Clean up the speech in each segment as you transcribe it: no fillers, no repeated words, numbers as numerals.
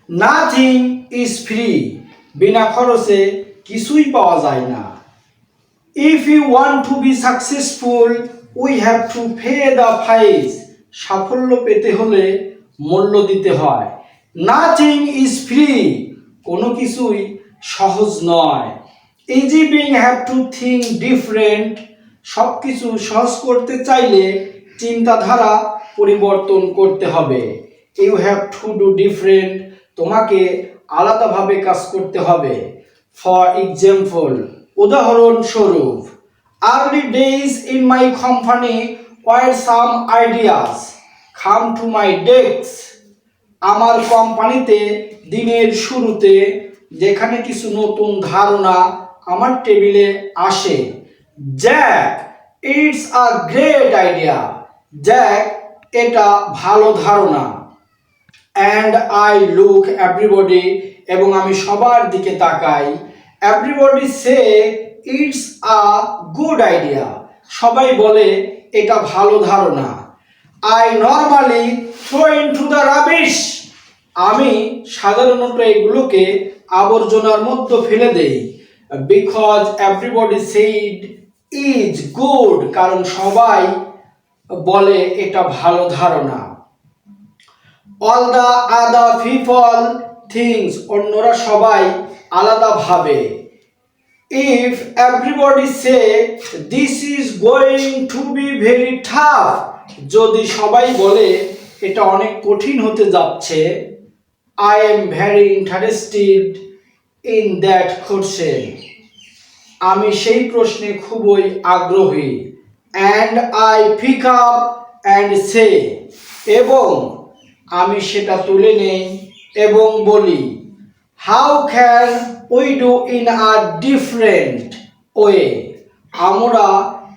Nothing is free, বিনা খরচে কিছুই পাওয়া যায় না। If you want to be successful we have to pay the price, সাফল্য পেতে হলে মূল্য দিতে হয়। নাথিং ইজ ফ্রি, কোনো কিছুই সহজ নয়। Easy being have to think different, সব কিছু সহজ করতে চাইলে চিন্তাধারা পরিবর্তন করতে হবে। You have to do different, তোমাকে আলাদাভাবে কাজ করতে হবে। ফর এক্সাম্পল, উদাহরণস্বরূপ, early days in my company were some ideas come to my desk, আমার কোম্পানিতে দিনের শুরুতে যেখানে কিছু নতুন ধারণা আমার টেবিলে আসে। Jack, it's a great idea, Jack, এটা ভালো ধারণা। অ্যান্ড আই লুক এভরিবডি, এবং আমি সবার দিকে তাকাই। Everybody say it's a good idea, সবাই বলে এটা ভালো ধারণা। I normally throw into the rubbish, আমি সাধারণত এগুলোকে আবর্জনার মধ্যে ফেলে দেই। Because everybody said is good, কারণ সবাই বলে এটা ভালো ধারণা। All the other people things, অন্যরা সবাই আলাদা ভাবে। If everybody say this is going to be very tough, যদি সবাই বলে এটা অনেক কঠিন হতে যাচ্ছে। I am very interested in that question, আমি সেই প্রশ্নে খুবই আগ্রহী। And I pick up and say, এবং আমি সেটা তুলে নেই এবং বলি। How can we do in a different way, আমরা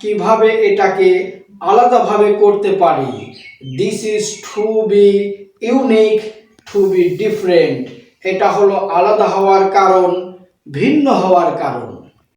কিভাবে এটাকে আলাদাভাবে করতে পারি। This is to be unique, to be different, এটা হলো আলাদা হওয়ার কারণ, ভিন্ন হওয়ার কারণ।